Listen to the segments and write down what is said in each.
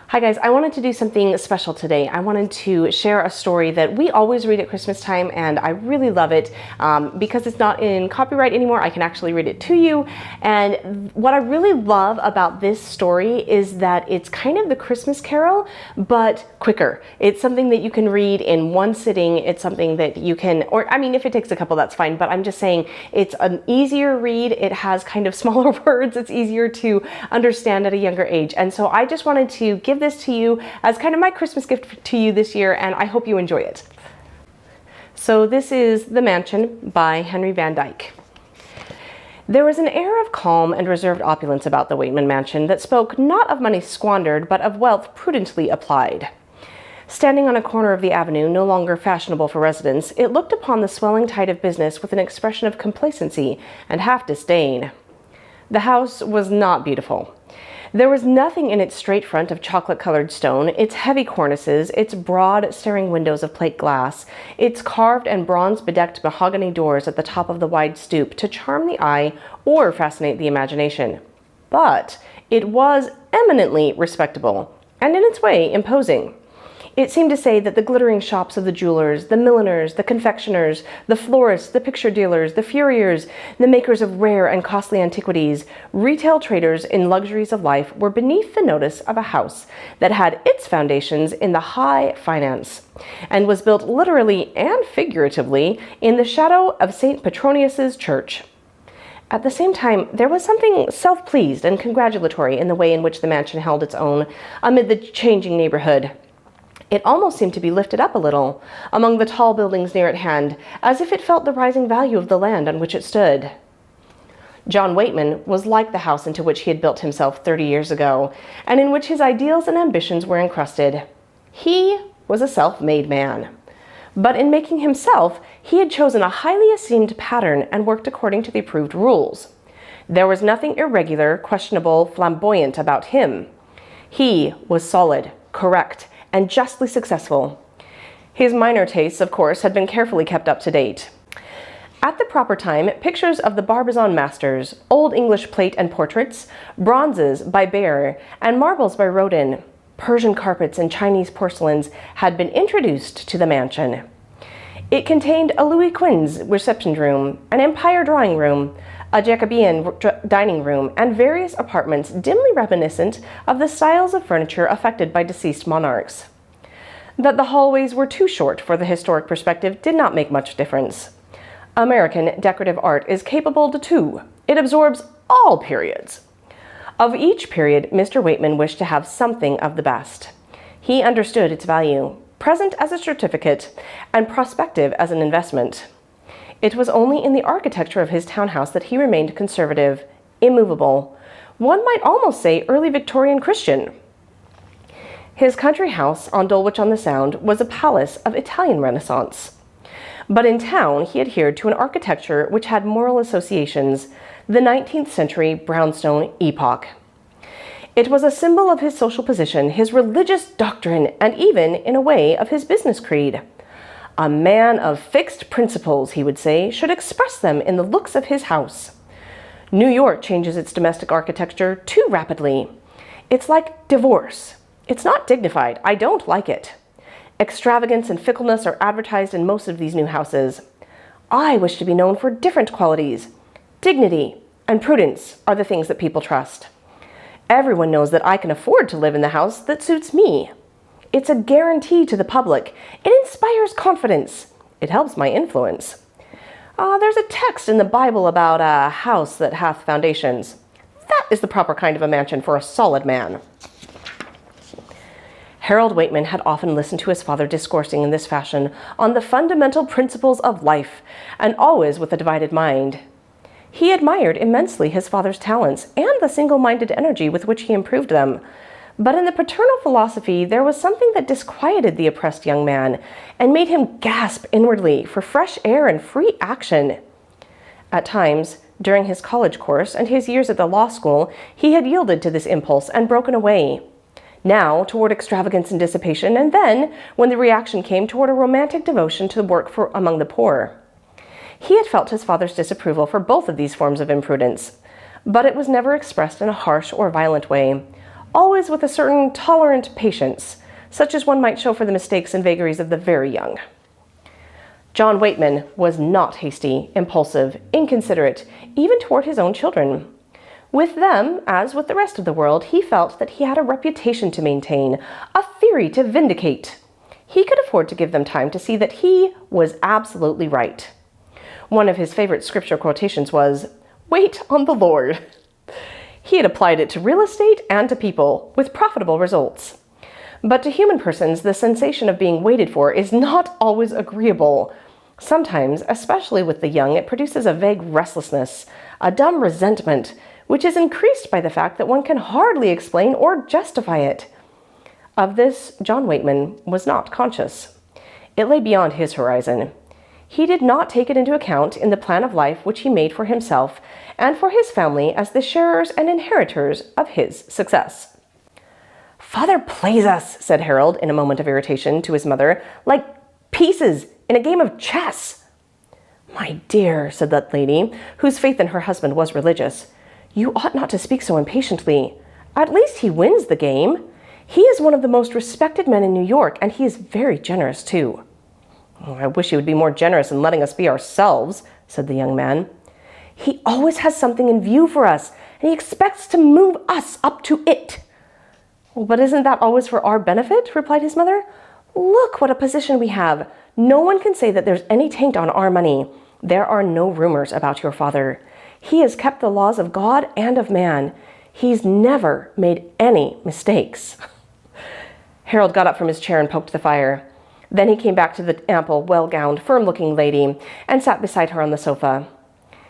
Hi guys, I wanted to do something special today. I wanted to share a story that we always read at Christmas time, and I really love it because it's not in copyright anymore. I can actually read it to you. And what I really love about this story is that it's kind of the Christmas Carol, but quicker. It's something that you can read in one sitting. It's something that you can, or I mean, if it takes a couple, that's fine, but I'm just saying it's an easier read. It has kind of smaller words. It's easier to understand at a younger age. And so I just wanted to give this to you as kind of my Christmas gift to you this year, and I hope you enjoy it. So this is The Mansion by Henry Van Dyke. There was an air of calm and reserved opulence about the Weightman mansion that spoke not of money squandered, but of wealth prudently applied. Standing on a corner of the avenue, no longer fashionable for residence, it looked upon the swelling tide of business with an expression of complacency and half disdain. The house was not beautiful. There was nothing in its straight front of chocolate-colored stone, its heavy cornices, its broad, staring windows of plate glass, its carved and bronze-bedecked mahogany doors at the top of the wide stoop to charm the eye or fascinate the imagination. But it was eminently respectable, and in its way imposing. It seemed to say that the glittering shops of the jewelers, the milliners, the confectioners, the florists, the picture dealers, the furriers, the makers of rare and costly antiquities, retail traders in luxuries of life were beneath the notice of a house that had its foundations in the high finance, and was built literally and figuratively in the shadow of St. Petronius's church. At the same time, there was something self-pleased and congratulatory in the way in which the mansion held its own amid the changing neighborhood. It almost seemed to be lifted up a little among the tall buildings near at hand, as if it felt the rising value of the land on which it stood. John Weightman was like the house into which he had built himself 30 years ago, and in which his ideals and ambitions were encrusted. He was a self-made man. But in making himself, he had chosen a highly esteemed pattern and worked according to the approved rules. There was nothing irregular, questionable, flamboyant about him. He was solid, correct, and justly successful. His minor tastes, of course, had been carefully kept up to date. At the proper time, pictures of the Barbizon masters, Old English plate and portraits, bronzes by Behr, and marbles by Rodin, Persian carpets and Chinese porcelains had been introduced to the mansion. It contained a Louis Quinze reception room, an Empire drawing room, a Jacobean dining room, and various apartments dimly reminiscent of the styles of furniture affected by deceased monarchs. That the hallways were too short for the historic perspective did not make much difference. American decorative art is capable de tout. It absorbs all periods. Of each period, Mr. Weightman wished to have something of the best. He understood its value, present as a certificate and prospective as an investment. It was only in the architecture of his townhouse that he remained conservative, immovable, one might almost say early Victorian Christian. His country house on Dulwich-on-the-Sound was a palace of Italian Renaissance. But in town, he adhered to an architecture which had moral associations, the 19th century brownstone epoch. It was a symbol of his social position, his religious doctrine, and even, in a way, of his business creed. A man of fixed principles, he would say, should express them in the looks of his house. New York changes its domestic architecture too rapidly. It's like divorce. It's not dignified. I don't like it. Extravagance and fickleness are advertised in most of these new houses. I wish to be known for different qualities. Dignity and prudence are the things that people trust. Everyone knows that I can afford to live in the house that suits me. It's a guarantee to the public. It inspires confidence. It helps my influence. There's a text in the Bible about a house that hath foundations. That is the proper kind of a mansion for a solid man. Harold Weightman had often listened to his father discoursing in this fashion on the fundamental principles of life, and always with a divided mind. He admired immensely his father's talents and the single-minded energy with which he improved them. But in the paternal philosophy, there was something that disquieted the oppressed young man and made him gasp inwardly for fresh air and free action. At times, during his college course and his years at the law school, he had yielded to this impulse and broken away. Now, toward extravagance and dissipation, and then, when the reaction came, toward a romantic devotion to work among the poor. He had felt his father's disapproval for both of these forms of imprudence, but it was never expressed in a harsh or violent way. always with a certain tolerant patience, such as one might show for the mistakes and vagaries of the very young. John Weightman was not hasty, impulsive, inconsiderate, even toward his own children. With them, as with the rest of the world, he felt that he had a reputation to maintain, a theory to vindicate. He could afford to give them time to see that he was absolutely right. One of his favorite scripture quotations was, "Wait on the Lord." He had applied it to real estate and to people, with profitable results. But to human persons, the sensation of being waited for is not always agreeable. Sometimes, especially with the young, it produces a vague restlessness, a dumb resentment, which is increased by the fact that one can hardly explain or justify it. Of this, John Weightman was not conscious. It lay beyond his horizon. He did not take it into account in the plan of life which he made for himself and for his family as the sharers and inheritors of his success. "Father plays us," said Harold in a moment of irritation to his mother, "like pieces in a game of chess." "My dear," said that lady, whose faith in her husband was religious, "you ought not to speak so impatiently. At least he wins the game. He is one of the most respected men in New York, and he is very generous, too." "I wish he would be more generous in letting us be ourselves," said the young man. "He always has something in view for us, and he expects to move us up to it." "But isn't that always for our benefit?" replied his mother. "Look what a position we have. No one can say that there's any taint on our money. There are no rumors about your father. He has kept the laws of God and of man. He's never made any mistakes." Harold got up from his chair and poked the fire. Then he came back to the ample, well-gowned, firm-looking lady and sat beside her on the sofa.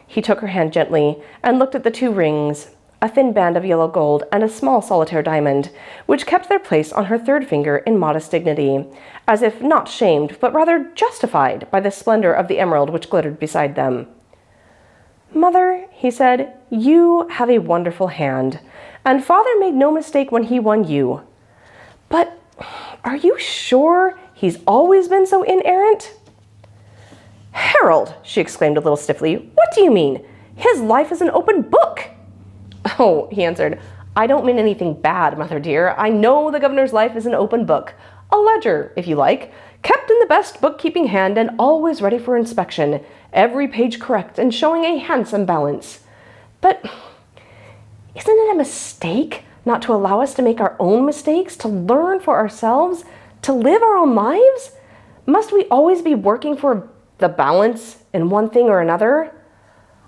He took her hand gently and looked at the 2 rings, a thin band of yellow gold and a small solitaire diamond, which kept their place on her 3rd finger in modest dignity, as if not shamed, but rather justified by the splendor of the emerald which glittered beside them. "Mother," he said, "you have a wonderful hand, and Father made no mistake when he won you. But are you sure he's always been so inerrant?" "Harold," she exclaimed a little stiffly, "what do you mean? His life is an open book." "Oh," he answered, "I don't mean anything bad, mother dear. I know the governor's life is an open book, a ledger, if you like, kept in the best bookkeeping hand and always ready for inspection, every page correct and showing a handsome balance. But isn't it a mistake not to allow us to make our own mistakes, to learn for ourselves, to live our own lives? Must we always be working for the balance in one thing or another?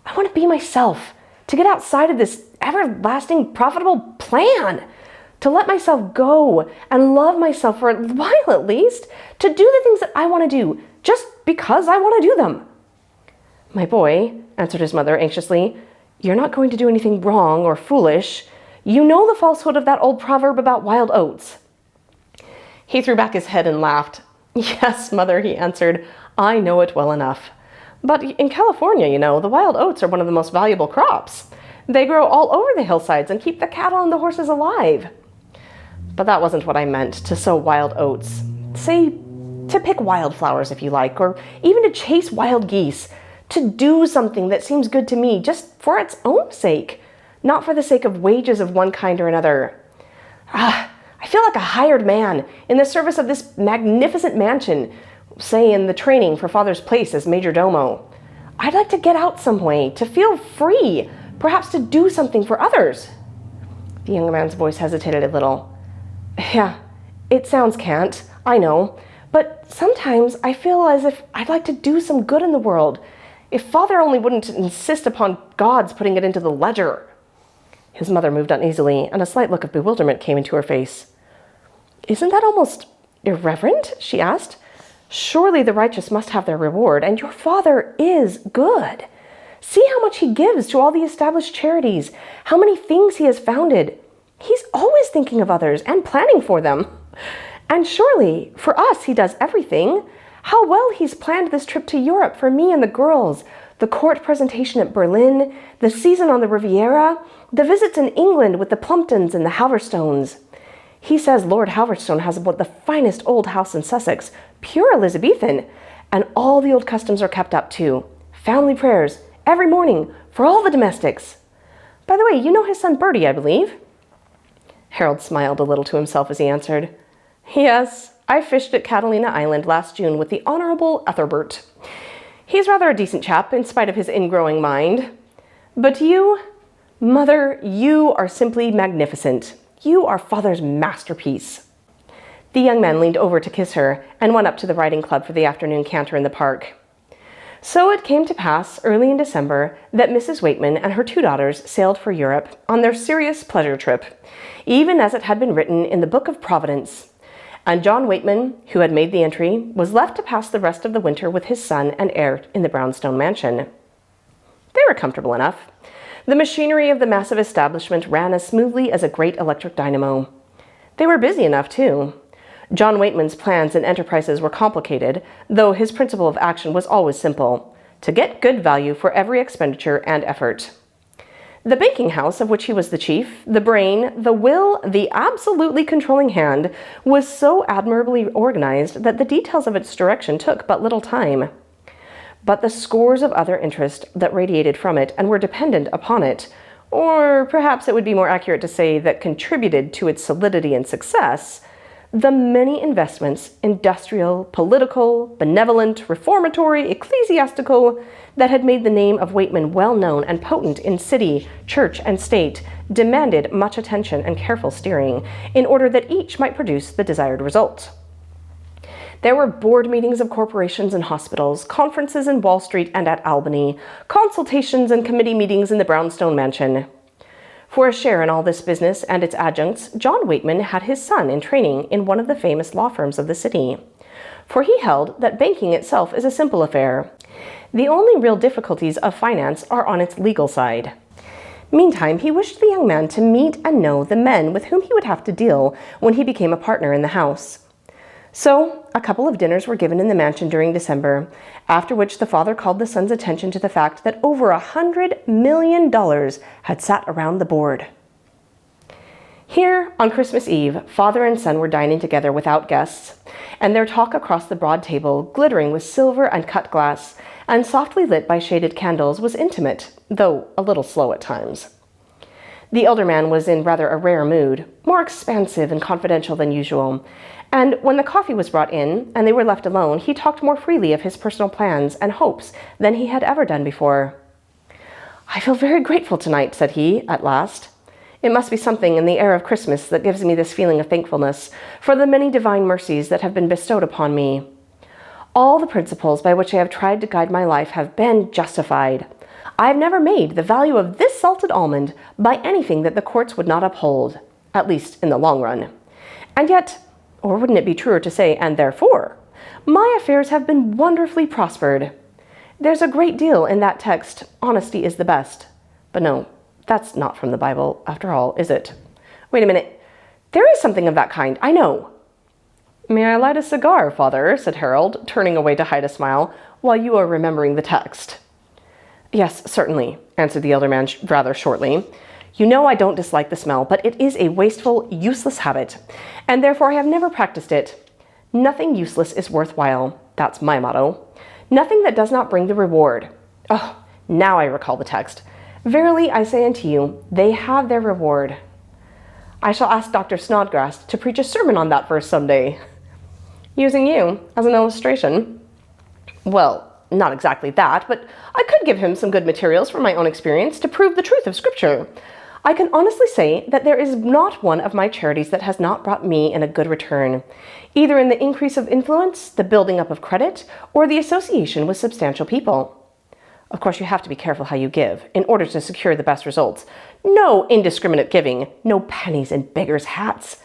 I want to be myself, to get outside of this everlasting profitable plan, to let myself go and love myself for a while at least, to do the things that I want to do just because I want to do them." "My boy," answered his mother anxiously, "you're not going to do anything wrong or foolish. You know the falsehood of that old proverb about wild oats." He threw back his head and laughed. "Yes, mother," he answered, "I know it well enough. But in California, you know, the wild oats are one of the most valuable crops. They grow all over the hillsides and keep the cattle and the horses alive." "But that wasn't what I meant, to sow wild oats. Say, to pick wildflowers if you like, or even to chase wild geese, to do something that seems good to me just for its own sake, not for the sake of wages of one kind or another. I feel like a hired man in the service of this magnificent mansion, say in the training for Father's place as major domo. I'd like to get out some way, to feel free, perhaps to do something for others." The young man's voice hesitated a little. "Yeah, it sounds cant, I know, but sometimes I feel as if I'd like to do some good in the world, if Father only wouldn't insist upon God's putting it into the ledger." His mother moved uneasily, and a slight look of bewilderment came into her face. "Isn't that almost irreverent?" she asked. "Surely the righteous must have their reward, and your father is good. See how much he gives to all the established charities, how many things he has founded. He's always thinking of others and planning for them. And surely, for us, he does everything. How well he's planned this trip to Europe for me and the girls, the court presentation at Berlin, the season on the Riviera, the visits in England with the Plumptons and the Halverstones. He says Lord Halverstone has the finest old house in Sussex, pure Elizabethan, and all the old customs are kept up too. Family prayers, every morning, for all the domestics. By the way, you know his son Bertie, I believe?" Harold smiled a little to himself as he answered, "Yes, I fished at Catalina Island last June with the Honorable Ethelbert. He's rather a decent chap, in spite of his ingrowing mind. But you, Mother, you are simply magnificent. You are Father's masterpiece." The young man leaned over to kiss her and went up to the riding club for the afternoon canter in the park. So it came to pass early in December that Mrs. Weightman and her 2 daughters sailed for Europe on their serious pleasure trip, even as it had been written in the Book of Providence. And John Weightman, who had made the entry, was left to pass the rest of the winter with his son and heir in the brownstone mansion. They were comfortable enough. The machinery of the massive establishment ran as smoothly as a great electric dynamo. They were busy enough, too. John Weightman's plans and enterprises were complicated, though his principle of action was always simple: to get good value for every expenditure and effort. The banking house, of which he was the chief, the brain, the will, the absolutely controlling hand, was so admirably organized that the details of its direction took but little time. But the scores of other interests that radiated from it and were dependent upon it, or perhaps it would be more accurate to say that contributed to its solidity and success, the many investments, industrial, political, benevolent, reformatory, ecclesiastical, that had made the name of Weightman well known and potent in city, church, and state, demanded much attention and careful steering in order that each might produce the desired result. There were board meetings of corporations and hospitals, conferences in Wall Street and at Albany, consultations and committee meetings in the brownstone mansion. For a share in all this business and its adjuncts, John Weightman had his son in training in one of the famous law firms of the city. For he held that banking itself is a simple affair. The only real difficulties of finance are on its legal side. Meantime, he wished the young man to meet and know the men with whom he would have to deal when he became a partner in the house. So, a couple of dinners were given in the mansion during December, after which the father called the son's attention to the fact that over $100 million had sat around the board. Here, on Christmas Eve, father and son were dining together without guests, and their talk across the broad table, glittering with silver and cut glass, and softly lit by shaded candles, was intimate, though a little slow at times. The elder man was in rather a rare mood, more expansive and confidential than usual, and when the coffee was brought in and they were left alone, he talked more freely of his personal plans and hopes than he had ever done before. "I feel very grateful tonight," said he, at last. "It must be something in the air of Christmas that gives me this feeling of thankfulness for the many divine mercies that have been bestowed upon me. All the principles by which I have tried to guide my life have been justified. I have never made the value of this salted almond by anything that the courts would not uphold, at least in the long run. And yet, or wouldn't it be truer to say, and therefore, my affairs have been wonderfully prospered. There's a great deal in that text, 'Honesty is the best.' But no, that's not from the Bible, after all, is it? Wait a minute. There is something of that kind, I know." "May I light a cigar, Father?" said Harold, turning away to hide a smile, "while you are remembering the text?" "Yes, certainly," answered the elder man rather shortly. "You know I don't dislike the smell, but it is a wasteful, useless habit, and therefore I have never practiced it. Nothing useless is worthwhile. That's my motto. Nothing that does not bring the reward. Oh, now I recall the text. Verily I say unto you, they have their reward. I shall ask Dr. Snodgrass to preach a sermon on that verse someday." "Using you as an illustration?" "Well, not exactly that, but I could give him some good materials from my own experience to prove the truth of Scripture. I can honestly say that there is not one of my charities that has not brought me in a good return, either in the increase of influence, the building up of credit, or the association with substantial people. Of course, you have to be careful how you give, in order to secure the best results. No indiscriminate giving, no pennies in beggars' hats.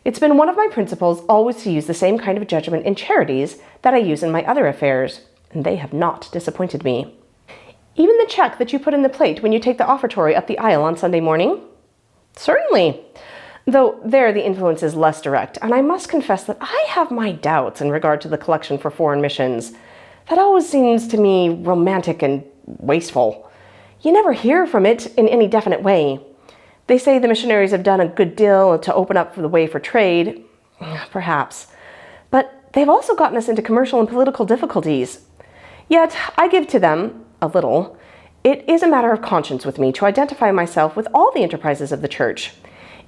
It's been one of my principles always to use the same kind of judgment in charities that I use in my other affairs, and they have not disappointed me. Even the check that you put in the plate when you take the offertory up the aisle on Sunday morning?" "Certainly. Though there the influence is less direct, and I must confess that I have my doubts in regard to the collection for foreign missions. That always seems to me romantic and wasteful. You never hear from it in any definite way. They say the missionaries have done a good deal to open up the way for trade. Perhaps. But they've also gotten us into commercial and political difficulties. Yet I give to them a little. It is a matter of conscience with me to identify myself with all the enterprises of the church.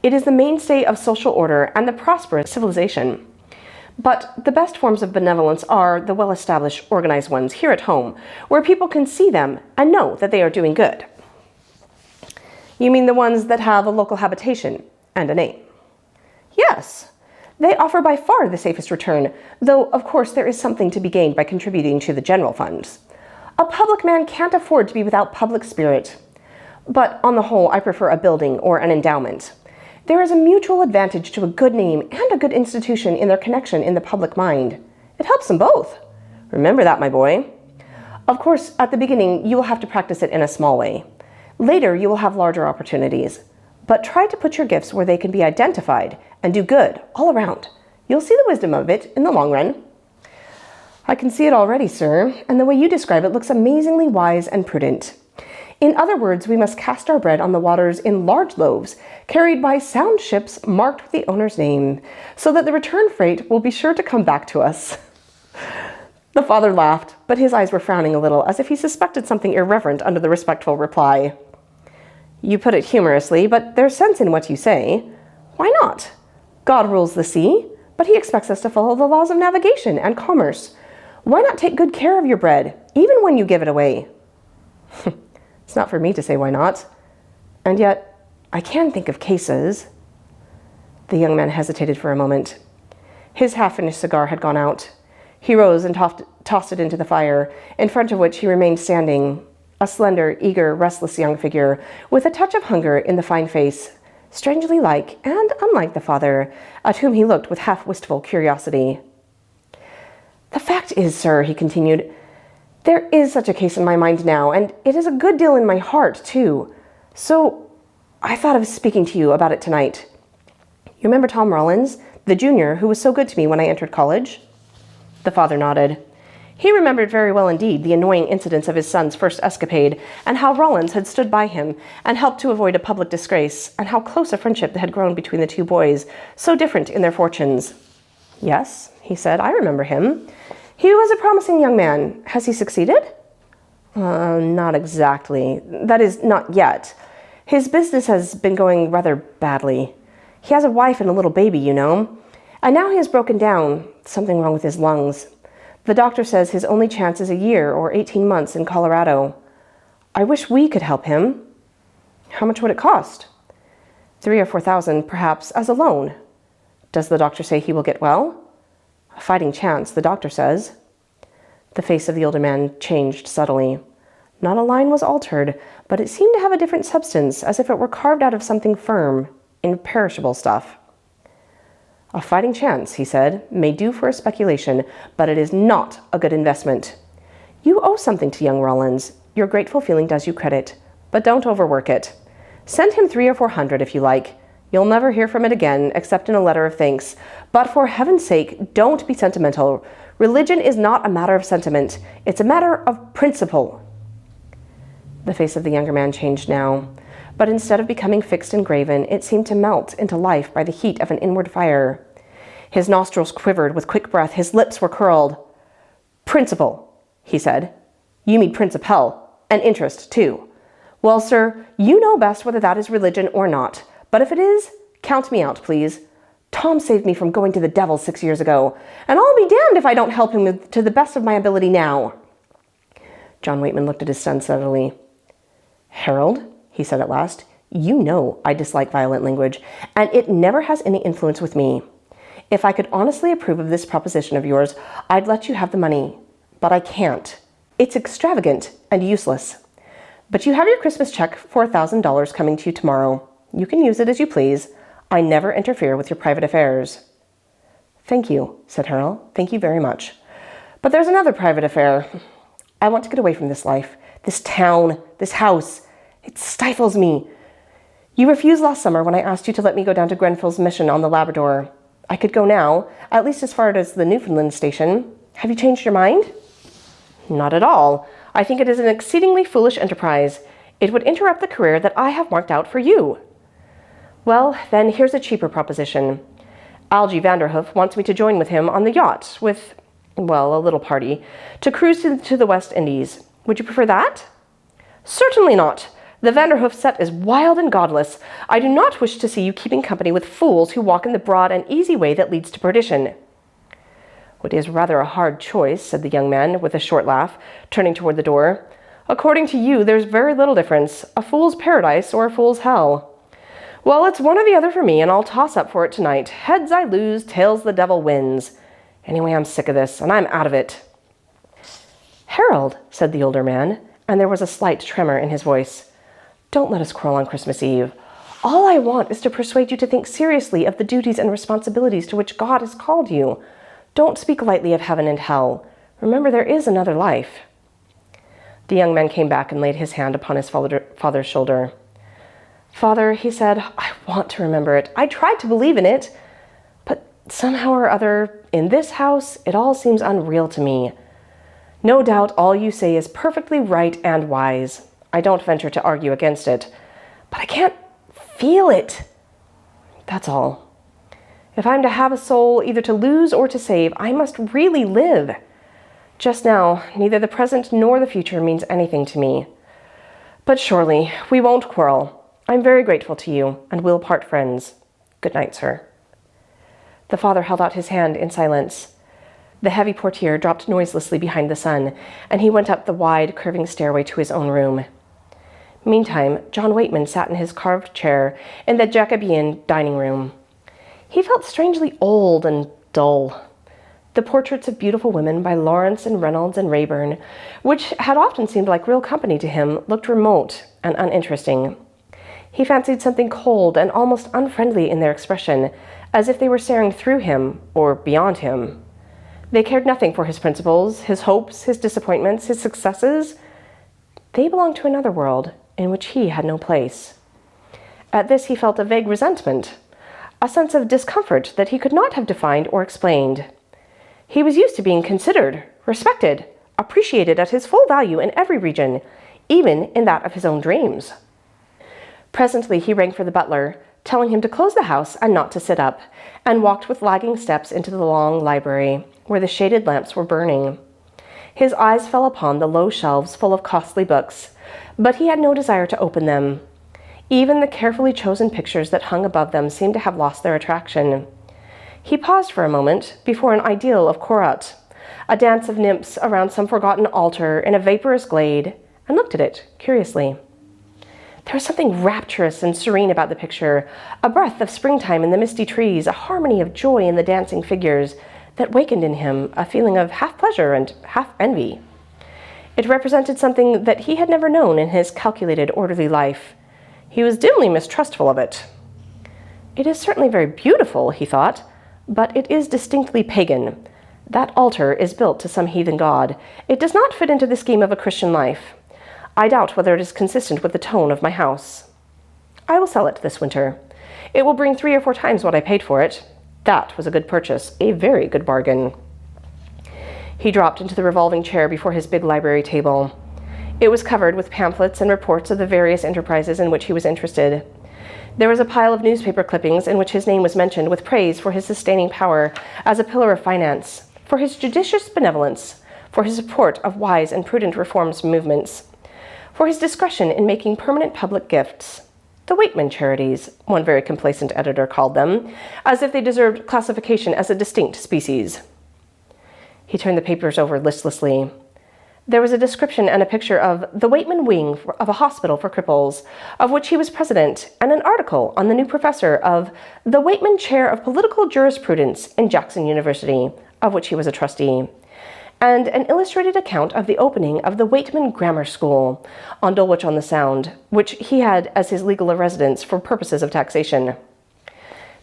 It is the mainstay of social order and the prosperous civilization. But the best forms of benevolence are the well-established, organized ones here at home, where people can see them and know that they are doing good. You mean the ones that have a local habitation and a name? Yes. They offer by far the safest return, though of course there is something to be gained by contributing to the general funds. A public man can't afford to be without public spirit. But on the whole, I prefer a building or an endowment. There is a mutual advantage to a good name and a good institution in their connection in the public mind. It helps them both. Remember that, my boy. Of course, at the beginning, you will have to practice it in a small way. Later, you will have larger opportunities. But try to put your gifts where they can be identified and do good all around. You'll see the wisdom of it in the long run. I can see it already, sir, and the way you describe it looks amazingly wise and prudent. In other words, we must cast our bread on the waters in large loaves, carried by sound ships marked with the owner's name, so that the return freight will be sure to come back to us. The father laughed, but his eyes were frowning a little, as if he suspected something irreverent under the respectful reply. You put it humorously, but there's sense in what you say. Why not? God rules the sea, but he expects us to follow the laws of navigation and commerce. Why not take good care of your bread, even when you give it away? It's not for me to say why not. And yet, I can think of cases. The young man hesitated for a moment. His half-finished cigar had gone out. He rose and tossed it into the fire, in front of which he remained standing, a slender, eager, restless young figure, with a touch of hunger in the fine face, strangely like and unlike the father, at whom he looked with half-wistful curiosity. The fact is, sir, he continued, there is such a case in my mind now, and it is a good deal in my heart, too. So I thought of speaking to you about it tonight. You remember Tom Rollins, the junior who was so good to me when I entered college? The father nodded. He remembered very well indeed the annoying incidents of his son's first escapade, and how Rollins had stood by him and helped to avoid a public disgrace, and how close a friendship had grown between the two boys, so different in their fortunes. Yes, he said, I remember him. He was a promising young man. Has he succeeded? Not exactly. That is, not yet. His business has been going rather badly. He has a wife and a little baby, you know. And now he has broken down. Something wrong with his lungs. The doctor says his only chance is a year or 18 months in Colorado. I wish we could help him. How much would it cost? 3,000 or 4,000, perhaps, as a loan. Does the doctor say he will get well? A fighting chance, the doctor says. The face of the older man changed subtly. Not a line was altered, but it seemed to have a different substance, as if it were carved out of something firm, imperishable stuff. A fighting chance, he said, may do for a speculation, but it is not a good investment. You owe something to young Rollins. Your grateful feeling does you credit, but don't overwork it. Send him 300 or 400 if you like. You'll never hear from it again, except in a letter of thanks. But for heaven's sake, don't be sentimental. Religion is not a matter of sentiment. It's a matter of principle. The face of the younger man changed now, but instead of becoming fixed and graven, it seemed to melt into life by the heat of an inward fire. His nostrils quivered with quick breath. His lips were curled. Principle, he said. You mean principal, and interest, too. Well, sir, you know best whether that is religion or not. But if it is, count me out, please. Tom saved me from going to the devil 6 years ago, and I'll be damned if I don't help him to the best of my ability now. John Weightman looked at his son steadily. Harold, he said at last, you know I dislike violent language, and it never has any influence with me. If I could honestly approve of this proposition of yours, I'd let you have the money. But I can't. It's extravagant and useless. But you have your Christmas check for $1,000 coming to you tomorrow. You can use it as you please. I never interfere with your private affairs. Thank you, said Harold. Thank you very much. But there's another private affair. I want to get away from this life, this town, this house. It stifles me. You refused last summer when I asked you to let me go down to Grenfell's mission on the Labrador. I could go now, at least as far as the Newfoundland station. Have you changed your mind? Not at all. I think it is an exceedingly foolish enterprise. It would interrupt the career that I have marked out for you. Well, then here's a cheaper proposition. Algy Vanderhoof wants me to join with him on the yacht with, well, a little party, to cruise to the West Indies. Would you prefer that? Certainly not. The Vanderhoof set is wild and godless. I do not wish to see you keeping company with fools who walk in the broad and easy way that leads to perdition." "It is rather a hard choice," said the young man, with a short laugh, turning toward the door. "According to you, there's very little difference, a fool's paradise or a fool's hell. Well, it's one or the other for me, and I'll toss up for it tonight. Heads I lose, tails the devil wins. Anyway, I'm sick of this, and I'm out of it." "Harold," said the older man, and there was a slight tremor in his voice, "don't let us quarrel on Christmas Eve. All I want is to persuade you to think seriously of the duties and responsibilities to which God has called you. Don't speak lightly of heaven and hell. Remember, there is another life." The young man came back and laid his hand upon his father's shoulder. "Father," he said, "I want to remember it. I try to believe in it. But somehow or other, in this house, it all seems unreal to me. No doubt all you say is perfectly right and wise. I don't venture to argue against it. But I can't feel it. That's all. If I'm to have a soul either to lose or to save, I must really live. Just now, neither the present nor the future means anything to me. But surely, we won't quarrel. I'm very grateful to you, and we'll part friends. Good night, sir." The father held out his hand in silence. The heavy portiere dropped noiselessly behind the son, and he went up the wide, curving stairway to his own room. Meantime, John Weightman sat in his carved chair in the Jacobean dining room. He felt strangely old and dull. The portraits of beautiful women by Lawrence and Reynolds and Raeburn, which had often seemed like real company to him, looked remote and uninteresting. He fancied something cold and almost unfriendly in their expression, as if they were staring through him or beyond him. They cared nothing for his principles, his hopes, his disappointments, his successes. They belonged to another world in which he had no place. At this he felt a vague resentment, a sense of discomfort that he could not have defined or explained. He was used to being considered, respected, appreciated at his full value in every region, even in that of his own dreams. Presently he rang for the butler, telling him to close the house and not to sit up, and walked with lagging steps into the long library, where the shaded lamps were burning. His eyes fell upon the low shelves full of costly books, but he had no desire to open them. Even the carefully chosen pictures that hung above them seemed to have lost their attraction. He paused for a moment before an ideal of Corot, a dance of nymphs around some forgotten altar in a vaporous glade, and looked at it curiously. There was something rapturous and serene about the picture, a breath of springtime in the misty trees, a harmony of joy in the dancing figures that wakened in him a feeling of half pleasure and half envy. It represented something that he had never known in his calculated, orderly life. He was dimly mistrustful of it. "It is certainly very beautiful," he thought, "but it is distinctly pagan. That altar is built to some heathen god. It does not fit into the scheme of a Christian life. I doubt whether it is consistent with the tone of my house. I will sell it this winter. It will bring 3 or 4 times what I paid for it. That was a good purchase, a very good bargain." He dropped into the revolving chair before his big library table. It was covered with pamphlets and reports of the various enterprises in which he was interested. There was a pile of newspaper clippings in which his name was mentioned with praise for his sustaining power as a pillar of finance, for his judicious benevolence, for his support of wise and prudent reforms movements, for his discretion in making permanent public gifts. The Weightman charities, one very complacent editor called them, as if they deserved classification as a distinct species. He turned the papers over listlessly. There was a description and a picture of the Weightman wing of a hospital for cripples, of which he was president, and an article on the new professor of the Weightman Chair of Political Jurisprudence in Jackson University, of which he was a trustee, and an illustrated account of the opening of the Weightman Grammar School on Dulwich on the Sound, which he had as his legal residence for purposes of taxation.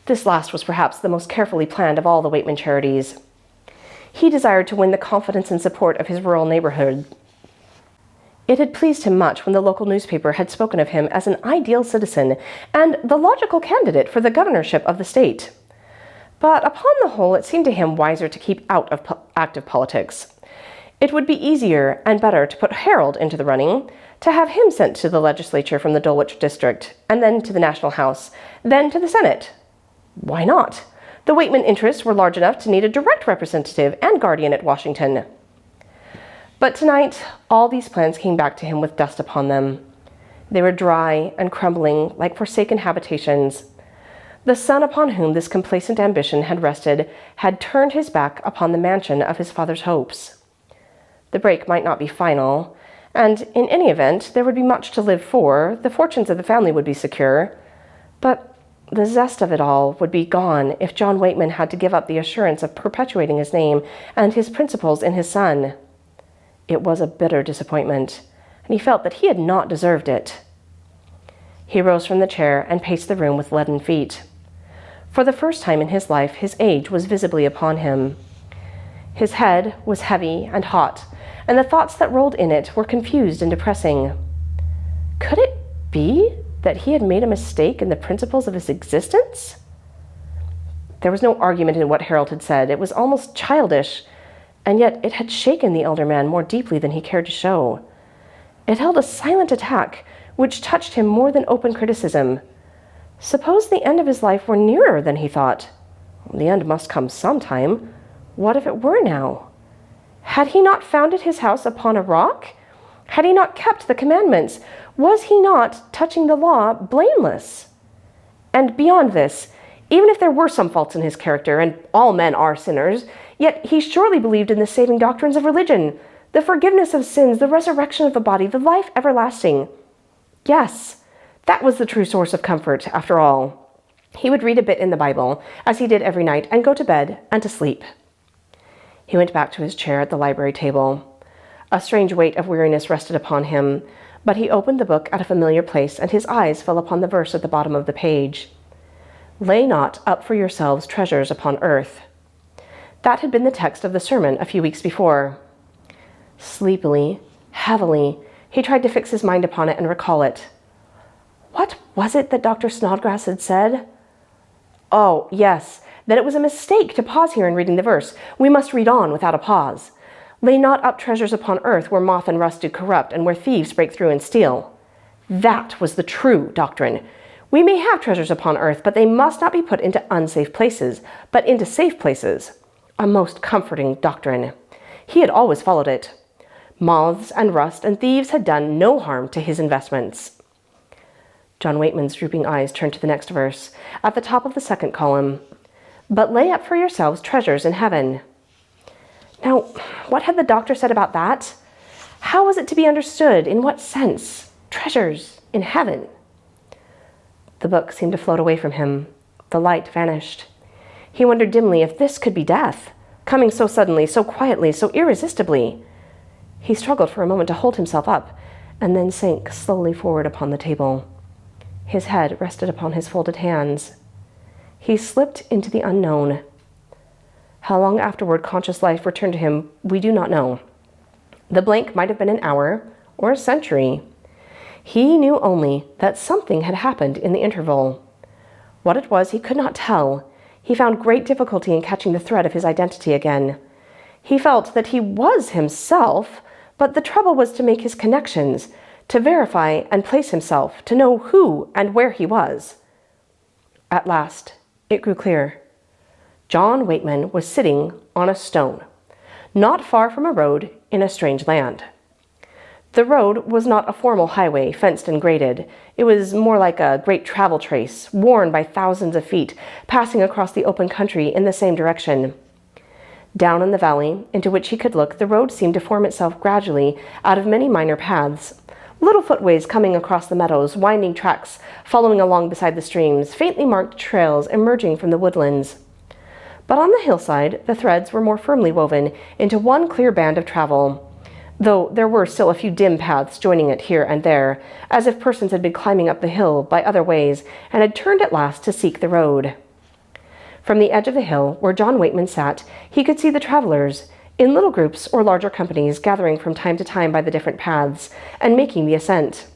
This last was perhaps the most carefully planned of all the Weightman charities. He desired to win the confidence and support of his rural neighborhood. It had pleased him much when the local newspaper had spoken of him as an ideal citizen and the logical candidate for the governorship of the state. But upon the whole, it seemed to him wiser to keep out of active politics. It would be easier and better to put Harold into the running, to have him sent to the legislature from the Dulwich district, and then to the National House, then to the Senate. Why not? The Weightman interests were large enough to need a direct representative and guardian at Washington. But tonight, all these plans came back to him with dust upon them. They were dry and crumbling like forsaken habitations. The son upon whom this complacent ambition had rested had turned his back upon the mansion of his father's hopes. The break might not be final, and in any event there would be much to live for, the fortunes of the family would be secure, but the zest of it all would be gone if John Weightman had to give up the assurance of perpetuating his name and his principles in his son. It was a bitter disappointment, and he felt that he had not deserved it. He rose from the chair and paced the room with leaden feet. For the first time in his life, his age was visibly upon him. His head was heavy and hot, and the thoughts that rolled in it were confused and depressing. Could it be that he had made a mistake in the principles of his existence? There was no argument in what Harold had said. It was almost childish, and yet it had shaken the elder man more deeply than he cared to show. It held a silent attack, which touched him more than open criticism. Suppose the end of his life were nearer than he thought. The end must come sometime. What if it were now? Had he not founded his house upon a rock? Had he not kept the commandments? Was he not, touching the law, blameless? And beyond this, even if there were some faults in his character, and all men are sinners, yet he surely believed in the saving doctrines of religion, the forgiveness of sins, the resurrection of the body, the life everlasting. Yes, that was the true source of comfort, after all. He would read a bit in the Bible, as he did every night, and go to bed and to sleep. He went back to his chair at the library table. A strange weight of weariness rested upon him, but he opened the book at a familiar place, and his eyes fell upon the verse at the bottom of the page. Lay not up for yourselves treasures upon earth. That had been the text of the sermon a few weeks before. Sleepily, heavily, he tried to fix his mind upon it and recall it. What was it that Dr. Snodgrass had said? Oh, yes, that it was a mistake to pause here in reading the verse. We must read on without a pause. Lay not up treasures upon earth where moth and rust do corrupt and where thieves break through and steal. That was the true doctrine. We may have treasures upon earth, but they must not be put into unsafe places, but into safe places. A most comforting doctrine. He had always followed it. Moths and rust and thieves had done no harm to his investments. John Weightman's drooping eyes turned to the next verse, at the top of the second column. But lay up for yourselves treasures in heaven. Now, what had the doctor said about that? How was it to be understood? In what sense? Treasures in heaven. The book seemed to float away from him. The light vanished. He wondered dimly if this could be death, coming so suddenly, so quietly, so irresistibly. He struggled for a moment to hold himself up, and then sank slowly forward upon the table. His head rested upon his folded hands. He slipped into the unknown. How long afterward conscious life returned to him, we do not know. The blank might have been an hour or a century. He knew only that something had happened in the interval. What it was he could not tell. He found great difficulty in catching the thread of his identity again. He felt that he was himself, but the trouble was to make his connections, to verify and place himself, to know who and where he was. At last, it grew clear. John Weightman was sitting on a stone, not far from a road in a strange land. The road was not a formal highway, fenced and graded. It was more like a great travel trace, worn by thousands of feet, passing across the open country in the same direction. Down in the valley, into which he could look, the road seemed to form itself gradually out of many minor paths, little footways coming across the meadows, winding tracks following along beside the streams, faintly marked trails emerging from the woodlands. But on the hillside, the threads were more firmly woven into one clear band of travel, though there were still a few dim paths joining it here and there, as if persons had been climbing up the hill by other ways and had turned at last to seek the road. From the edge of the hill, where John Weightman sat, he could see the travelers, in little groups or larger companies, gathering from time to time by the different paths and making the ascent.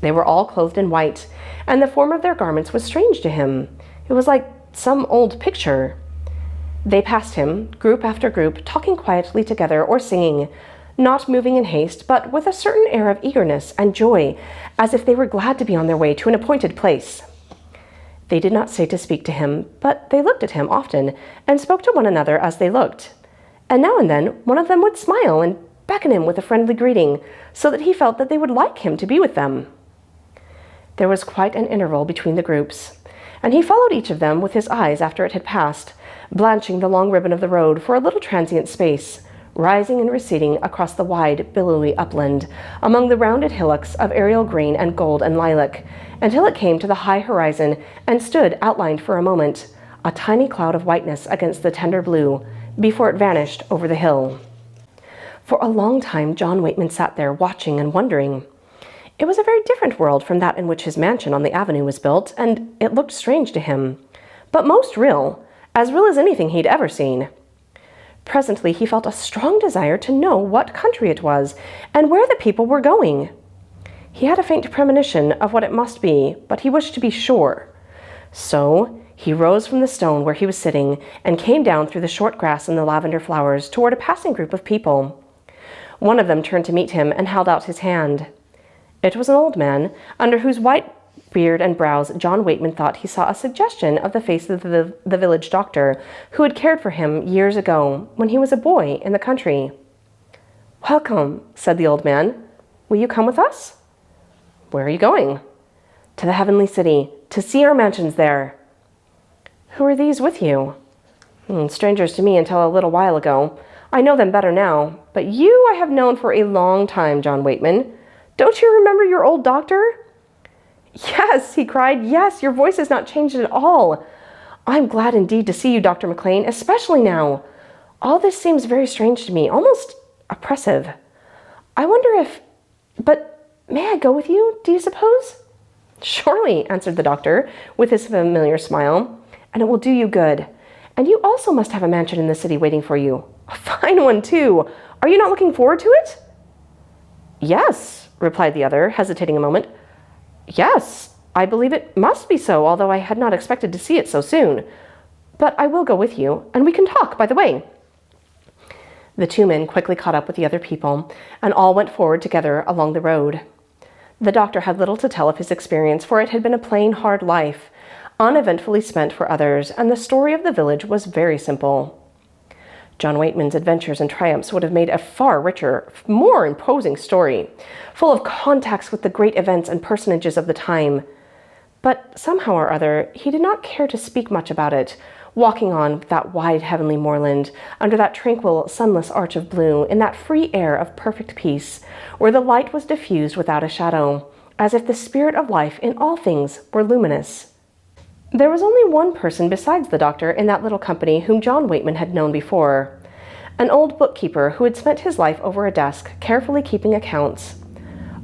They were all clothed in white, and the form of their garments was strange to him. It was like some old picture. They passed him, group after group, talking quietly together or singing, not moving in haste, but with a certain air of eagerness and joy, as if they were glad to be on their way to an appointed place. They did not stay to speak to him, but they looked at him often and spoke to one another as they looked. And now and then one of them would smile and beckon him with a friendly greeting, so that he felt that they would like him to be with them. There was quite an interval between the groups, and he followed each of them with his eyes after it had passed, blanching the long ribbon of the road for a little transient space, rising and receding across the wide, billowy upland, among the rounded hillocks of aerial green and gold and lilac, until it came to the high horizon and stood outlined for a moment, a tiny cloud of whiteness against the tender blue, before it vanished over the hill. For a long time John Weightman sat there watching and wondering. It was a very different world from that in which his mansion on the avenue was built, and it looked strange to him, but most real as anything he'd ever seen. Presently he felt a strong desire to know what country it was, and where the people were going. He had a faint premonition of what it must be, but he wished to be sure. So he rose from the stone where he was sitting, and came down through the short grass and the lavender flowers toward a passing group of people. One of them turned to meet him and held out his hand. It was an old man, under whose white beard and brows John Weightman thought he saw a suggestion of the face of the village doctor who had cared for him years ago when he was a boy in the country. "Welcome," said the old man. "Will you come with us?" "Where are you going?" "To the heavenly city, to see our mansions there." "Who are these with you?" "Strangers to me until a little while ago. I know them better now, but you I have known for a long time, John Weightman. Don't you remember your old doctor?" "Yes," he cried. "Yes, your voice has not changed at all. I'm glad indeed to see you, Dr. McLean, especially now. All this seems very strange to me, almost oppressive. I wonder if... But may I go with you, do you suppose?" "Surely," answered the doctor, with his familiar smile, "and it will do you good. And you also must have a mansion in the city waiting for you. A fine one, too. Are you not looking forward to it?" "Yes," replied the other, hesitating a moment. "Yes, I believe it must be so, although I had not expected to see it so soon. But I will go with you, and we can talk by the way." The two men quickly caught up with the other people, and all went forward together along the road. The doctor had little to tell of his experience, for it had been a plain, hard life, uneventfully spent for others, and the story of the village was very simple. John Weightman's adventures and triumphs would have made a far richer, more imposing story, full of contacts with the great events and personages of the time. But somehow or other, he did not care to speak much about it, walking on that wide heavenly moorland, under that tranquil, sunless arch of blue, in that free air of perfect peace, where the light was diffused without a shadow, as if the spirit of life in all things were luminous. There was only one person besides the doctor in that little company whom John Weightman had known before, an old bookkeeper who had spent his life over a desk, carefully keeping accounts.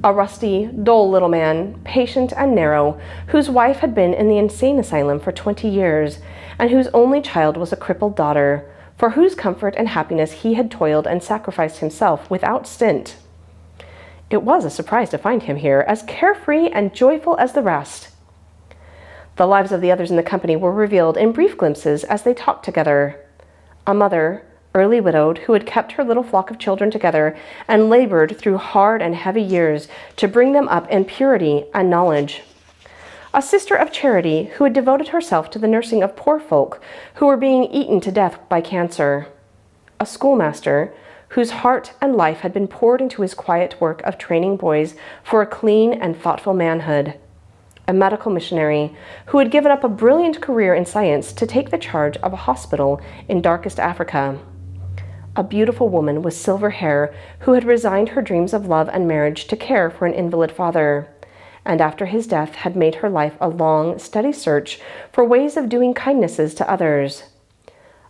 A rusty, dull little man, patient and narrow, whose wife had been in the insane asylum for 20 years, and whose only child was a crippled daughter, for whose comfort and happiness he had toiled and sacrificed himself without stint. It was a surprise to find him here, as carefree and joyful as the rest. The lives of the others in the company were revealed in brief glimpses as they talked together. A mother, early widowed, who had kept her little flock of children together and labored through hard and heavy years to bring them up in purity and knowledge. A sister of charity who had devoted herself to the nursing of poor folk who were being eaten to death by cancer. A schoolmaster whose heart and life had been poured into his quiet work of training boys for a clean and thoughtful manhood. A medical missionary who had given up a brilliant career in science to take the charge of a hospital in darkest Africa. A beautiful woman with silver hair who had resigned her dreams of love and marriage to care for an invalid father, and after his death had made her life a long, steady search for ways of doing kindnesses to others.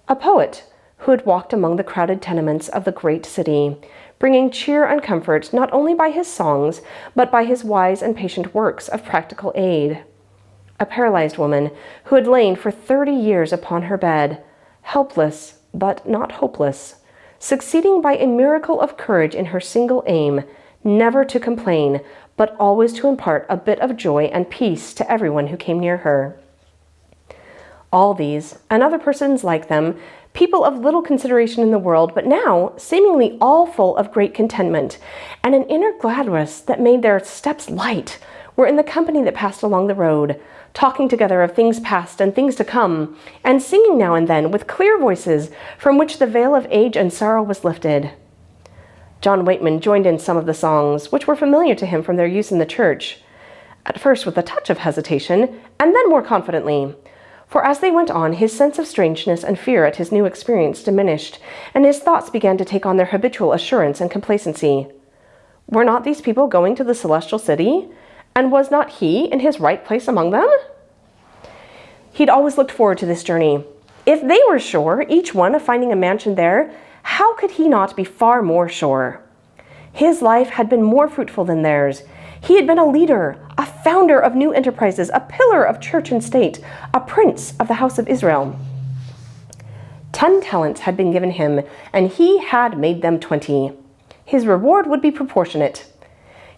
A poet who had walked among the crowded tenements of the great city, bringing cheer and comfort not only by his songs, but by his wise and patient works of practical aid. A paralyzed woman who had lain for 30 years upon her bed, helpless but not hopeless, succeeding by a miracle of courage in her single aim, never to complain, but always to impart a bit of joy and peace to everyone who came near her. All these, and other persons like them, people of little consideration in the world, but now seemingly all full of great contentment, and an inner gladness that made their steps light, were in the company that passed along the road, talking together of things past and things to come, and singing now and then with clear voices from which the veil of age and sorrow was lifted. John Weightman joined in some of the songs, which were familiar to him from their use in the church, at first with a touch of hesitation, and then more confidently. For as they went on, his sense of strangeness and fear at his new experience diminished, and his thoughts began to take on their habitual assurance and complacency. Were not these people going to the celestial city? And was not he in his right place among them? He'd always looked forward to this journey. If they were sure, each one, of finding a mansion there, how could he not be far more sure? His life had been more fruitful than theirs. He had been a leader, a founder of new enterprises, a pillar of church and state, a prince of the house of Israel. 10 talents had been given him, and he had made them 20. His reward would be proportionate.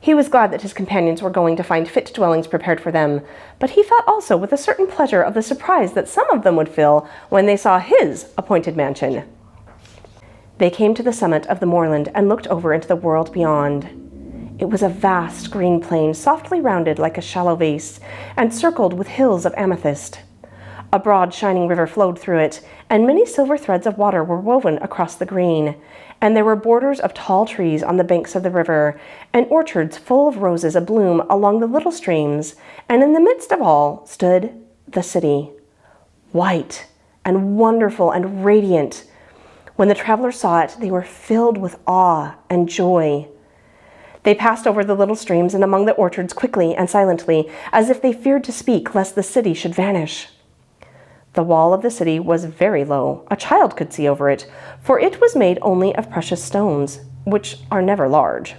He was glad that his companions were going to find fit dwellings prepared for them, but he thought also with a certain pleasure of the surprise that some of them would feel when they saw his appointed mansion. They came to the summit of the moorland and looked over into the world beyond. It was a vast green plain, softly rounded like a shallow vase, and circled with hills of amethyst. A broad, shining river flowed through it, and many silver threads of water were woven across the green, and there were borders of tall trees on the banks of the river, and orchards full of roses abloom along the little streams, and in the midst of all stood the city, white and wonderful and radiant. When the travelers saw it, they were filled with awe and joy. They passed over the little streams and among the orchards quickly and silently, as if they feared to speak lest the city should vanish. The wall of the city was very low. A child could see over it, for it was made only of precious stones, which are never large.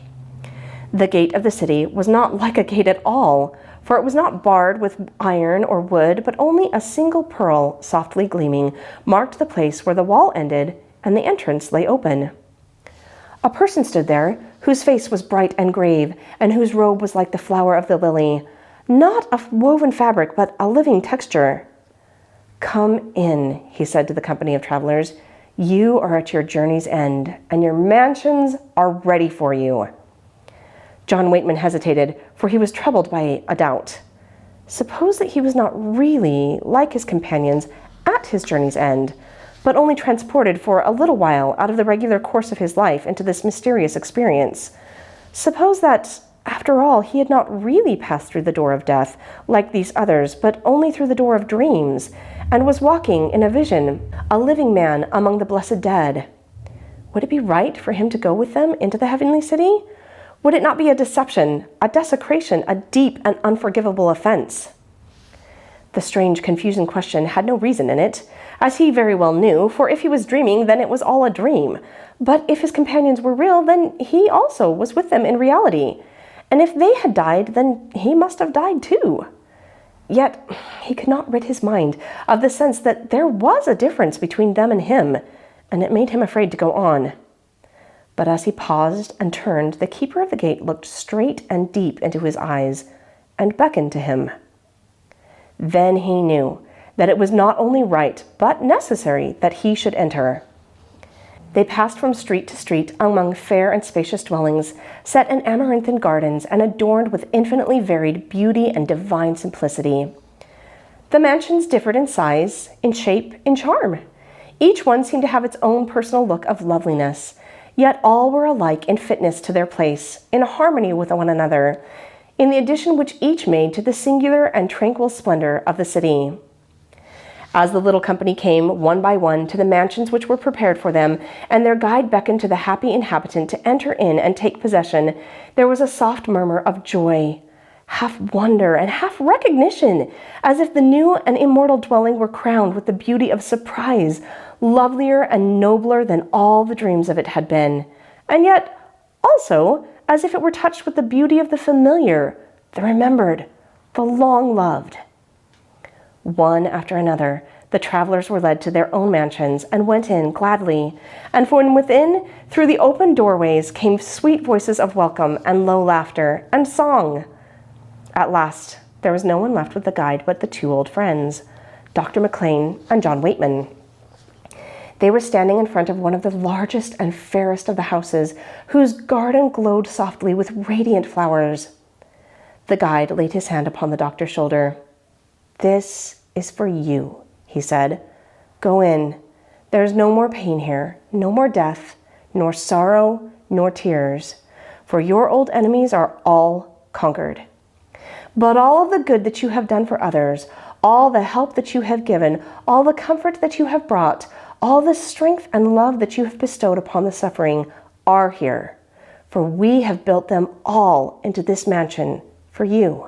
The gate of the city was not like a gate at all, for it was not barred with iron or wood, but only a single pearl, softly gleaming, marked the place where the wall ended and the entrance lay open. A person stood there, whose face was bright and grave, and whose robe was like the flower of the lily, not of woven fabric, but a living texture. "Come in," he said to the company of travelers. "You are at your journey's end, and your mansions are ready for you." John Weightman hesitated, for he was troubled by a doubt. Suppose that he was not really, like his companions, at his journey's end, but only transported for a little while out of the regular course of his life into this mysterious experience. Suppose that, after all, he had not really passed through the door of death, like these others, but only through the door of dreams, and was walking in a vision, a living man among the blessed dead. Would it be right for him to go with them into the heavenly city? Would it not be a deception, a desecration, a deep and unforgivable offense? The strange, confusing question had no reason in it, as he very well knew, for if he was dreaming, then it was all a dream. But if his companions were real, then he also was with them in reality. And if they had died, then he must have died too. Yet he could not rid his mind of the sense that there was a difference between them and him, and it made him afraid to go on. But as he paused and turned, the keeper of the gate looked straight and deep into his eyes and beckoned to him. Then he knew that it was not only right, but necessary that he should enter. They passed from street to street among fair and spacious dwellings, set in amaranthine gardens and adorned with infinitely varied beauty and divine simplicity. The mansions differed in size, in shape, in charm. Each one seemed to have its own personal look of loveliness, yet all were alike in fitness to their place, in harmony with one another, in the addition which each made to the singular and tranquil splendor of the city. As the little company came, one by one, to the mansions which were prepared for them, and their guide beckoned to the happy inhabitant to enter in and take possession, there was a soft murmur of joy, half wonder and half recognition, as if the new and immortal dwelling were crowned with the beauty of surprise, lovelier and nobler than all the dreams of it had been, and yet also as if it were touched with the beauty of the familiar, the remembered, the long-loved. One after another, the travelers were led to their own mansions and went in gladly, and from within, through the open doorways, came sweet voices of welcome and low laughter and song. At last, there was no one left with the guide but the two old friends, Dr. McLean and John Weightman. They were standing in front of one of the largest and fairest of the houses, whose garden glowed softly with radiant flowers. The guide laid his hand upon the doctor's shoulder. "This is for you," he said. "Go in. There is no more pain here, no more death, nor sorrow, nor tears, for your old enemies are all conquered. But all of the good that you have done for others, all the help that you have given, all the comfort that you have brought, all the strength and love that you have bestowed upon the suffering are here, for we have built them all into this mansion for you."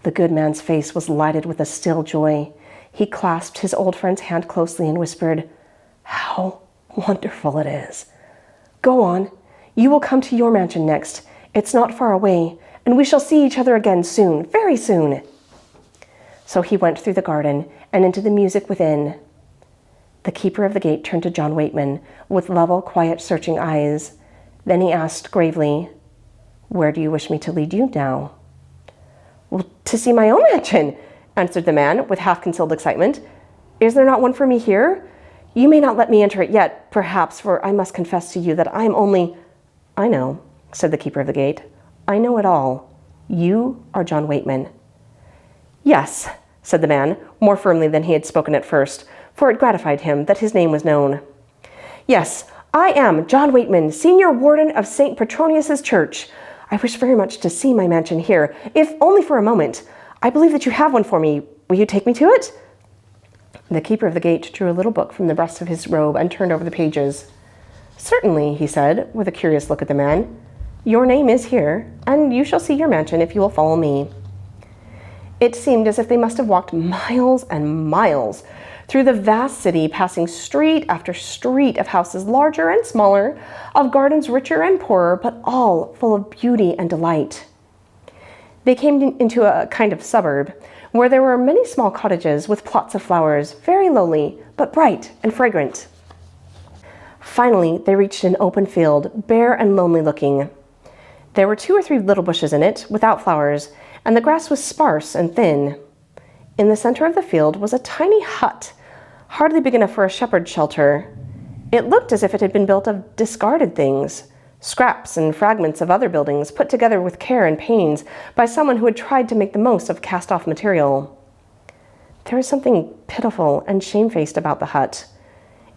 The good man's face was lighted with a still joy. He clasped his old friend's hand closely and whispered, "How wonderful it is. Go on. You will come to your mansion next. It's not far away, and we shall see each other again soon, very soon." So he went through the garden and into the music within. The keeper of the gate turned to John Weightman with level, quiet, searching eyes. Then he asked gravely, "Where do you wish me to lead you now?" "Well, to see my own mansion," answered the man with half-concealed excitement. "Is there not one for me here? You may not let me enter it yet, perhaps, for I must confess to you that I am only—" "I know," said the keeper of the gate. "I know it all. You are John Weightman." "Yes," said the man, more firmly than he had spoken at first, for it gratified him that his name was known. "Yes, I am John Weightman, senior warden of St. Petronius's church. I wish very much to see my mansion here, if only for a moment. I believe that you have one for me. Will you take me to it?" The keeper of the gate drew a little book from the breast of his robe and turned over the pages. "Certainly," he said, with a curious look at the man. "Your name is here, and you shall see your mansion if you will follow me." It seemed as if they must have walked miles and miles through the vast city, passing street after street of houses larger and smaller, of gardens richer and poorer, but all full of beauty and delight. They came into a kind of suburb, where there were many small cottages with plots of flowers, very lowly, but bright and fragrant. Finally, they reached an open field, bare and lonely looking. There were 2 or 3 little bushes in it, without flowers, and the grass was sparse and thin. In the center of the field was a tiny hut, hardly big enough for a shepherd's shelter. It looked as if it had been built of discarded things, scraps and fragments of other buildings put together with care and pains by someone who had tried to make the most of cast-off material. There was something pitiful and shamefaced about the hut.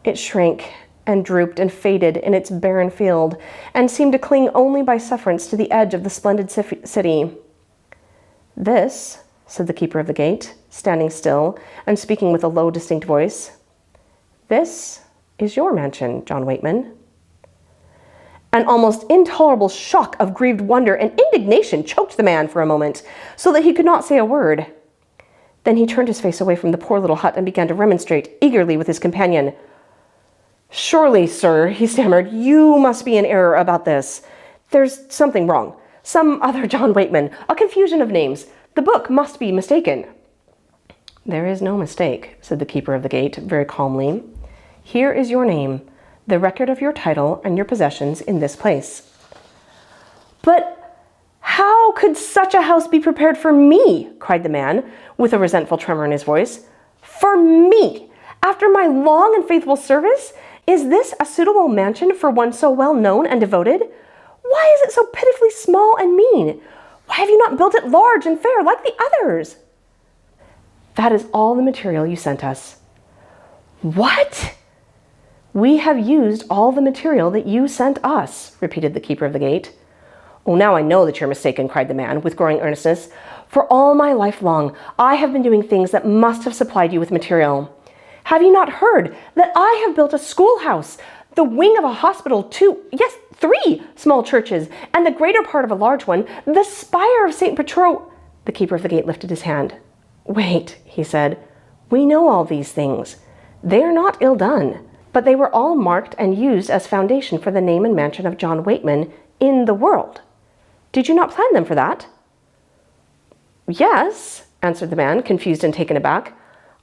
It shrank and drooped and faded in its barren field, and seemed to cling only by sufferance to the edge of the splendid city. "This," said the keeper of the gate, standing still and speaking with a low, distinct voice, "this is your mansion, John Weightman." An almost intolerable shock of grieved wonder and indignation choked the man for a moment, so that he could not say a word. Then he turned his face away from the poor little hut and began to remonstrate eagerly with his companion. "Surely, sir," he stammered, "you must be in error about this. There's something wrong. Some other John Weightman, a confusion of names. The book must be mistaken." "There is no mistake," said the keeper of the gate very calmly. "Here is your name, the record of your title and your possessions in this place." "But how could such a house be prepared for me?" cried the man, with a resentful tremor in his voice. "For me, after my long and faithful service? Is this a suitable mansion for one so well known and devoted? Why is it so pitifully small and mean? Why have you not built it large and fair like the others?" "That is all the material you sent us." "What?" "We have used all the material that you sent us," repeated the keeper of the gate. "Oh, now I know that you're mistaken," cried the man with growing earnestness. "For all my life long, I have been doing things that must have supplied you with material. Have you not heard that I have built a schoolhouse, the wing of a hospital, 3 small churches, and the greater part of a large one, the spire of St. Petro—" The keeper of the gate lifted his hand. "Wait," he said. "We know all these things. They are not ill done, but they were all marked and used as foundation for the name and mansion of John Weightman in the world. Did you not plan them for that?" "Yes," answered the man, confused and taken aback.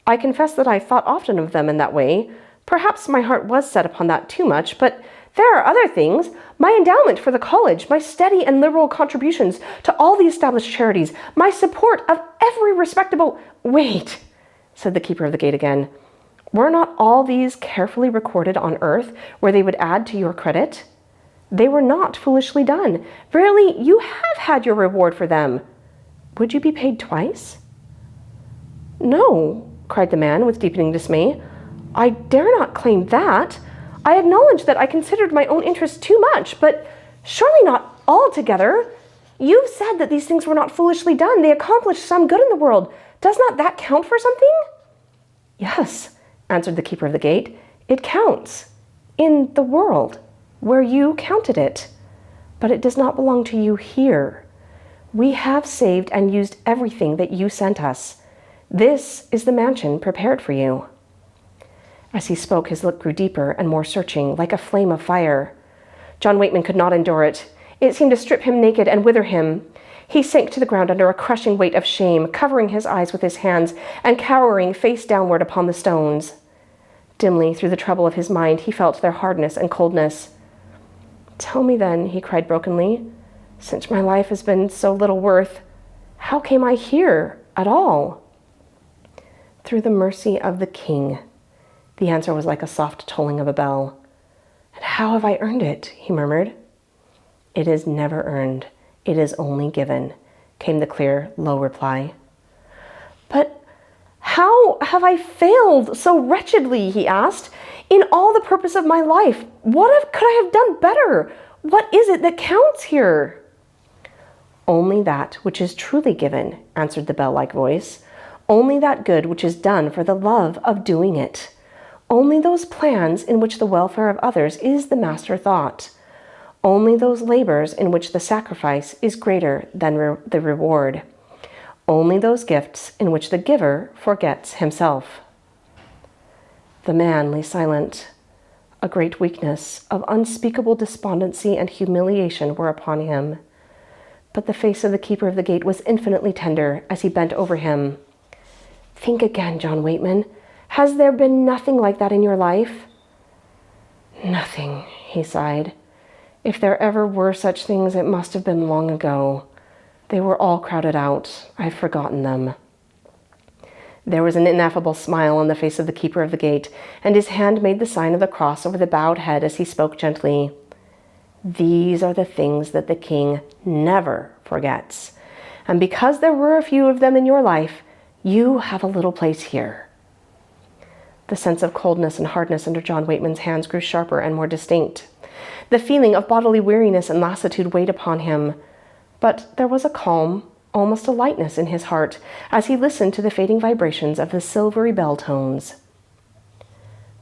"I confess that I thought often of them in that way. Perhaps my heart was set upon that too much, but there are other things. My endowment for the college, my steady and liberal contributions to all the established charities, my support of every respectable—" "Wait," said the keeper of the gate again. "Were not all these carefully recorded on earth, where they would add to your credit? They were not foolishly done. Verily, you have had your reward for them. Would you be paid twice?" "No," cried the man with deepening dismay. "I dare not claim that. I acknowledge that I considered my own interests too much, but surely not altogether. You've said that these things were not foolishly done. They accomplished some good in the world. Does not that count for something?" "Yes," answered the keeper of the gate. "It counts. In the world, where you counted it. But it does not belong to you here. We have saved and used everything that you sent us. This is the mansion prepared for you." As he spoke, his look grew deeper and more searching, like a flame of fire. John Weightman could not endure it. It seemed to strip him naked and wither him. He sank to the ground under a crushing weight of shame, covering his eyes with his hands and cowering face downward upon the stones. Dimly, through the trouble of his mind, he felt their hardness and coldness. "Tell me then," he cried brokenly, "since my life has been so little worth, how came I here at all?" "Through the mercy of the King." The answer was like a soft tolling of a bell. "And how have I earned it?" he murmured. "It is never earned. It is only given," came the clear, low reply. "But how have I failed so wretchedly?" he asked. "In all the purpose of my life, could I have done better? What is it that counts here?" "Only that which is truly given," answered the bell-like voice. "Only that good which is done for the love of doing it. Only those plans in which the welfare of others is the master thought. Only those labors in which the sacrifice is greater than the reward. Only those gifts in which the giver forgets himself." The man lay silent. A great weakness of unspeakable despondency and humiliation were upon him. But the face of the keeper of the gate was infinitely tender as he bent over him. "Think again, John Weightman. Has there been nothing like that in your life?" "Nothing," he sighed. "If there ever were such things, it must have been long ago. They were all crowded out. I've forgotten them." There was an ineffable smile on the face of the keeper of the gate, and his hand made the sign of the cross over the bowed head as he spoke gently. "These are the things that the King never forgets. And because there were a few of them in your life, you have a little place here." The sense of coldness and hardness under John Weightman's hands grew sharper and more distinct. The feeling of bodily weariness and lassitude weighed upon him, but there was a calm, almost a lightness in his heart as he listened to the fading vibrations of the silvery bell tones.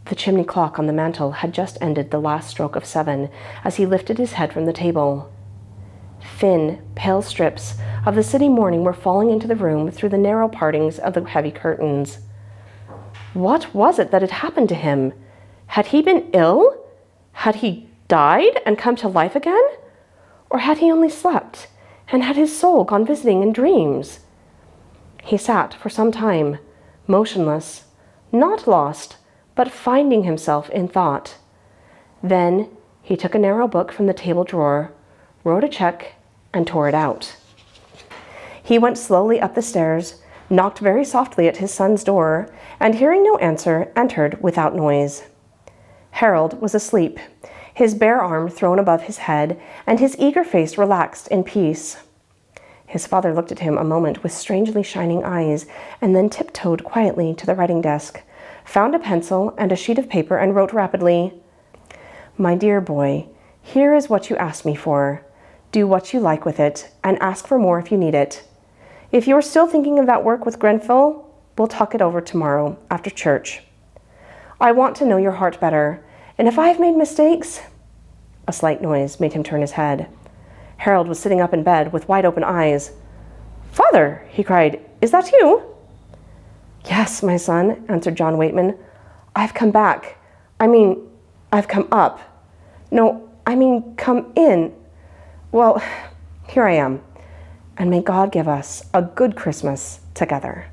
The chimney clock on the mantel had just ended the last stroke of 7 as he lifted his head from the table. Thin, pale strips of the city morning were falling into the room through the narrow partings of the heavy curtains. What was it that had happened to him? Had he been ill? Had he died and come to life again? Or had he only slept and had his soul gone visiting in dreams? He sat for some time, motionless, not lost, but finding himself in thought. Then he took a narrow book from the table drawer, wrote a check, and tore it out. He went slowly up the stairs, knocked very softly at his son's door, and hearing no answer, entered without noise. Harold was asleep, his bare arm thrown above his head, and his eager face relaxed in peace. His father looked at him a moment with strangely shining eyes, and then tiptoed quietly to the writing desk, found a pencil and a sheet of paper, and wrote rapidly, "My dear boy, here is what you asked me for. Do what you like with it, and ask for more if you need it. If you are still thinking of that work with Grenfell, we'll talk it over tomorrow after church. I want to know your heart better, and if I have made mistakes—" A slight noise made him turn his head. Harold was sitting up in bed with wide-open eyes. "Father," he cried, "is that you?" "Yes, my son," answered John Weightman. "I've come back. I've come up. No, come in. Well, here I am. And may God give us a good Christmas together."